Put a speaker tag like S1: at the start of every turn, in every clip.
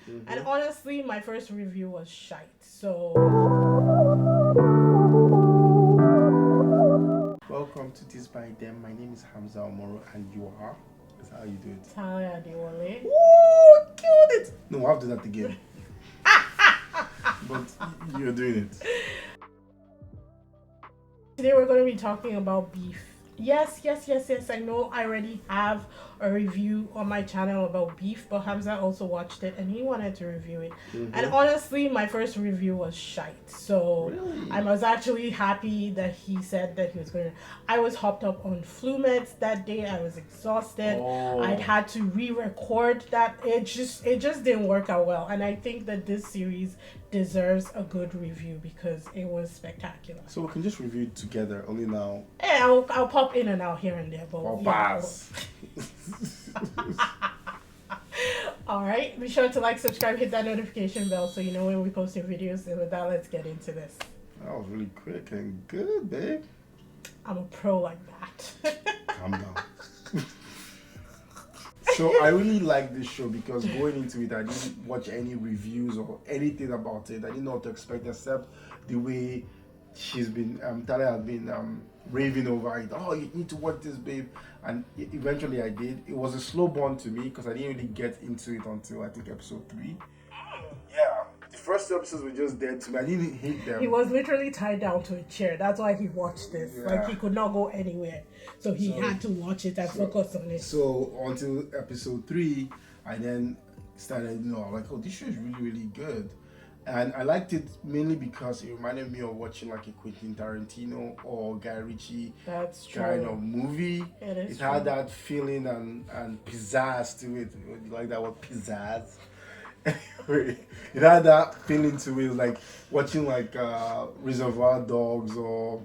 S1: And honestly, my first review was shite. So
S2: welcome to DISBYDEM. My name is Hamza Omoro, and you are. That's how you do it.
S1: Talia Adewale.
S2: Woo! Killed it! No, we'll have to do that again. But you're doing it.
S1: Today we're going to be talking about beef. Yes. I know I already have a review on my channel about beef, but Hamza also watched it and he wanted to review it. And honestly, my first review was shite. So
S2: Really?
S1: I was actually happy that he said that he was going to. I was hopped up on flu meds that day. I was exhausted. I'd had to re-record that. It just didn't work out well. And I think that this series deserves a good review because it was spectacular.
S2: So we can just review it together, only now.
S1: Yeah, I'll pop in and out here and there, but all right, be sure to like, subscribe, hit that notification bell so you know when we post new videos. And with that, let's get into this.
S2: That was really quick and good, babe.
S1: I'm a pro like that.
S2: Calm down. So I really like this show because going into it, I didn't watch any reviews or anything about it. I didn't know what to expect except the way she's been, Talia has been raving over it. Oh, you need to watch this, babe. And eventually I did. It was a slow burn to me because I didn't really get into it until I think episode 3. Yeah, the first 2 episodes were just dead to me. I didn't hate them.
S1: He was literally tied down to a chair. That's why he watched this.
S2: Yeah.
S1: Like he could not go anywhere. So he had to watch it and focus on it.
S2: So until episode 3, I then started, like, oh, this show is really, really good. And I liked it mainly because it reminded me of watching like a Quentin Tarantino or Guy Ritchie kind of movie. It had that feeling and pizzazz to it. You like that word, pizzazz? Anyway, it had that feeling to it, like watching like Reservoir Dogs or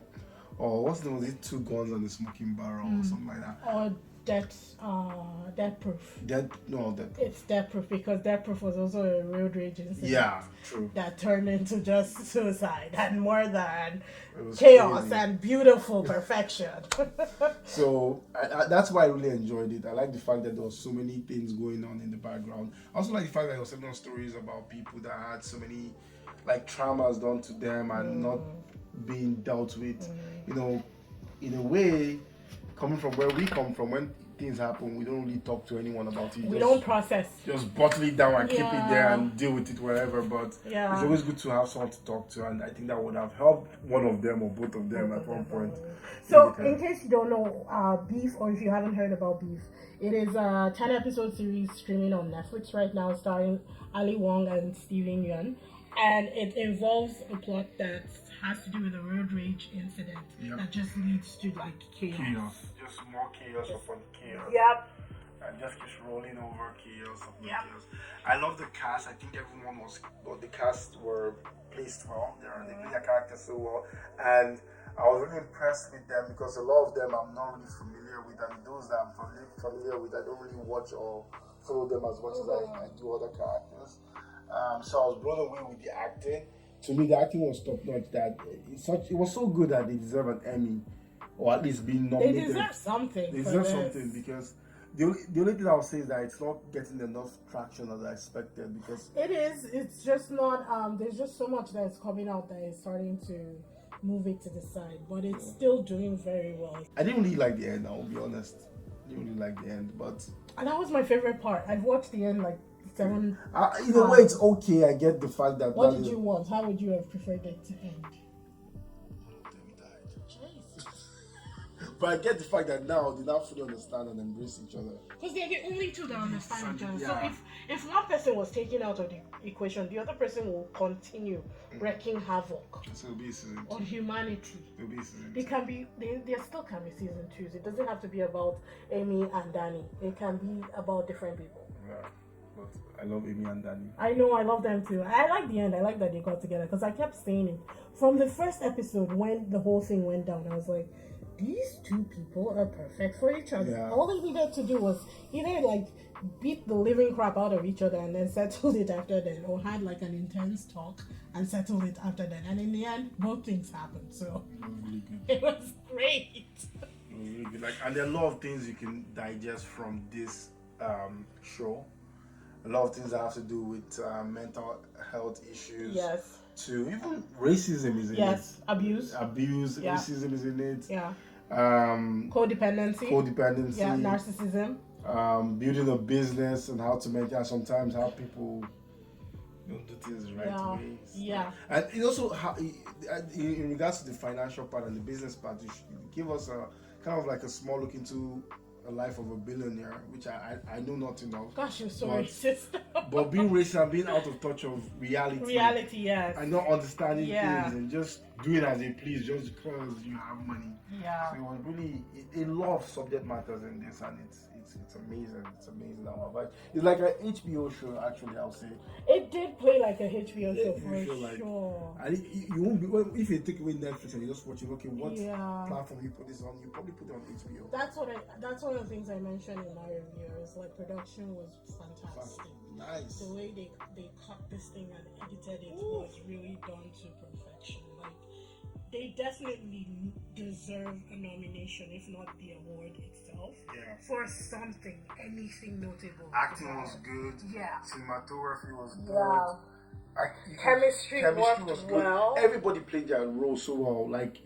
S2: what's the name? Was it Two Guns and the Smoking Barrel or something like that?
S1: Or Death Proof.
S2: Death Proof.
S1: It's Death Proof because Death Proof was also a road rage incident.
S2: Yeah, true.
S1: That turned into just suicide and more than chaos crazy. And beautiful perfection.
S2: So that's why I really enjoyed it. I like the fact that there was so many things going on in the background. I also like the fact that there was certain stories about people that had so many like traumas done to them and not being dealt with. In a way, coming from where we come from, when things happen, we don't really talk to anyone about it.
S1: We don't process.
S2: Just bottle it down and keep it there and deal with it wherever. But it's always good to have someone to talk to, and I think that would have helped one of them or both of them at one point.
S1: So, in case you don't know, Beef, or if you haven't heard about Beef, it is a 10-episode series streaming on Netflix right now, starring Ali Wong and Steven Yeun, and it involves a plot that has to do with a road rage incident that just leads to like chaos.
S2: Just more chaos upon chaos.
S1: Yep.
S2: And just keeps rolling over chaos upon chaos. I love the cast. I think the cast were placed well. They played their characters so well, and I was really impressed with them because a lot of them I'm not really familiar with, and those that I'm familiar with, I don't really watch or follow them as much as I do other characters. So I was blown away with the acting. To me, the acting was top notch. It was so good that they deserve an Emmy, or at least being nominated.
S1: They deserve something.
S2: They deserve something because the only thing I'll say is that it's not getting enough traction as I expected. Because
S1: it is. It's just not. There's just so much that's coming out that is starting to move it to the side, but it's still doing very well.
S2: I didn't really like the end. I'll be honest. I didn't really like the end,
S1: and that was my favorite part. I've watched the end like 7.
S2: In a way, it's okay. I get the fact that.
S1: What did you want? How would you have preferred it to end?
S2: But I get the fact that now they now fully understand and embrace each other.
S1: Because they're the only two that understand each other. So if one person was taken out of the equation, the other person will continue wreaking havoc
S2: So it'll be season 2.
S1: on humanity.
S2: It'll be season 2.
S1: There still can be season 2s. It doesn't have to be about Amy and Danny. It can be about different people.
S2: Yeah. But I love Amy and Danny.
S1: I know, I love them too. I like the end. I like that they got together because I kept saying it. From the first episode when the whole thing went down, I was like, these two people are perfect for each other.
S2: Yeah.
S1: All they needed to do was either like beat the living crap out of each other and then settle it after that, or had like an intense talk and settle it after that. And in the end, both things happened. So
S2: it was really good.
S1: It was great.
S2: It was really good. And there are a lot of things you can digest from this show. a lot of things that have to do with mental health issues.
S1: Yes.
S2: To even racism is in it.
S1: Yes. Abuse.
S2: Yeah. Racism is in it.
S1: Yeah.
S2: Codependency.
S1: Yeah. Narcissism.
S2: Building a business and how to maintain. Sometimes how people don't do things the right way.
S1: Yeah.
S2: And it also how in regards to the financial part and the business part, you should give us a kind of like a small look into a life of a billionaire, which I know nothing of.
S1: Gosh, you're so racist.
S2: But being racist and being out of touch of reality.
S1: Reality, yes.
S2: And not understanding things and just doing as they please just because you have money.
S1: Yeah.
S2: So it was really a lot of subject matters in this, and it's amazing. It's amazing that one. But it's like an HBO show, actually. I'll say
S1: it did play like a HBO show for sure.
S2: And you won't be if you take away Netflix and you just watch it. Okay, what platform you put this on? You probably put it on HBO.
S1: That's one of the things I mentioned in my review. Is like production was fantastic.
S2: Nice.
S1: The way they cut this thing and edited it was really done to perfection. Like they definitely deserve a nomination, if not the award itself.
S2: Yeah.
S1: For something, anything notable.
S2: Acting was good.
S1: Yeah.
S2: Cinematography was good.
S1: Yeah. Chemistry was good. Well.
S2: Everybody played their role so well. Like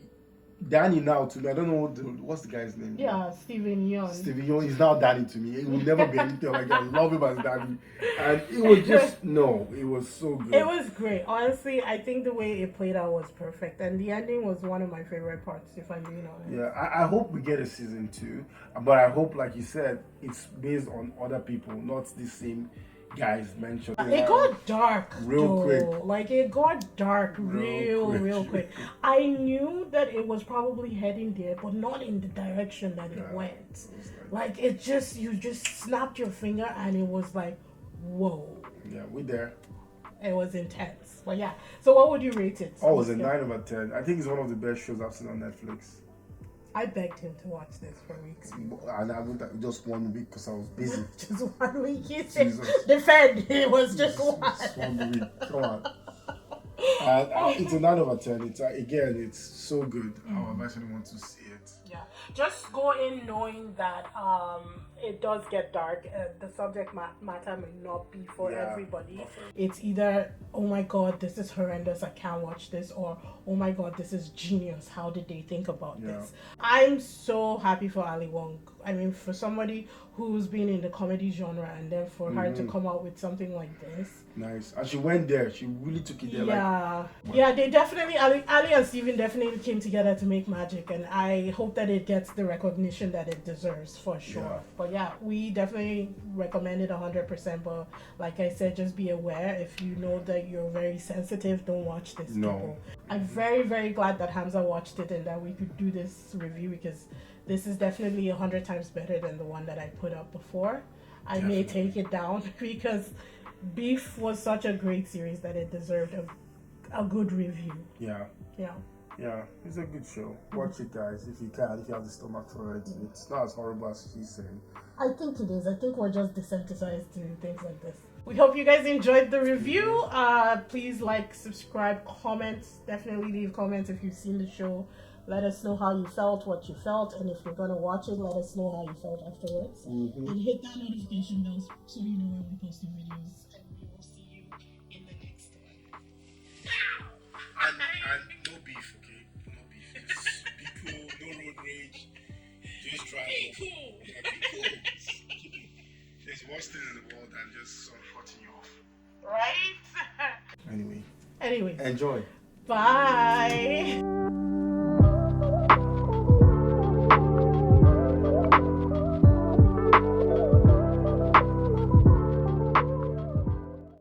S2: Danny now to me, I don't know what's the guy's name.
S1: Yeah, Steven Yeun.
S2: Steven Yeun is now Danny to me. It will never be anything like I love him as Danny. And it was just it was so good.
S1: It was great. Honestly, I think the way it played out was perfect. And the ending was one of my favorite parts, if I'm being honest.
S2: Yeah, I hope we get a season 2. But I hope, like you said, it's based on other people, not the same guys mentioned.
S1: It got dark
S2: real quick.
S1: Like it got dark real quick. I knew that it was probably heading there, but not in the direction that it went. Like it just you just snapped your finger and it was like, whoa.
S2: Yeah, we there.
S1: It was intense. But yeah. So what would you rate it?
S2: Oh, it was a 9 over 10. I think it's one of the best shows I've seen on Netflix.
S1: I begged him to watch this for weeks.
S2: And I went just 1 week because I was busy.
S1: Just 1 week, you said. Defend. It was just one.
S2: Just 1 week. Come on. And it's a 9 over 10. It's again, it's so good. I would advise anyone to see it.
S1: Yeah, just go in knowing that it does get dark. The subject matter may not be for everybody. It's either, oh my god, this is horrendous, I can't watch this, or oh my god, this is genius, how did they think about this? I'm so happy for Ali Wong. I mean, for somebody who's been in the comedy genre and then for her to come out with something like this.
S2: Nice. And she went there. She really took it there.
S1: Yeah, they definitely, Ali and Steven definitely came together to make magic, and I hope that it gets the recognition that it deserves for sure. Yeah. But yeah, we definitely recommend it 100%. But like I said, just be aware, if you know that you're very sensitive, don't watch this.
S2: No.
S1: People. I'm very, very glad that Hamza watched it and that we could do this review, because this is definitely 100 times better than the one that I put up before. I may take it down because Beef was such a great series that it deserved a good review.
S2: Yeah, it's a good show. Watch it, guys, if you can, if you have the stomach for it. It's not as horrible as she's saying.
S1: I think it is. I think we're just desensitized to things like this. We hope you guys enjoyed the review. Please like, subscribe, comment. Definitely leave comments if you've seen the show. Let us know how you felt, what you felt, and if you're going to watch it, let us know how you felt afterwards. And hit that notification bell so you know when we post the videos. And we will see you in the next one.
S2: And no beef, okay? No beef. Just be cool, no road rage. Just drive off.
S1: Cool.
S2: Yeah, be cool. There's worse thing in the world than just someone cutting you off.
S1: Right?
S2: Anyway.
S1: Anyways.
S2: Enjoy.
S1: Bye.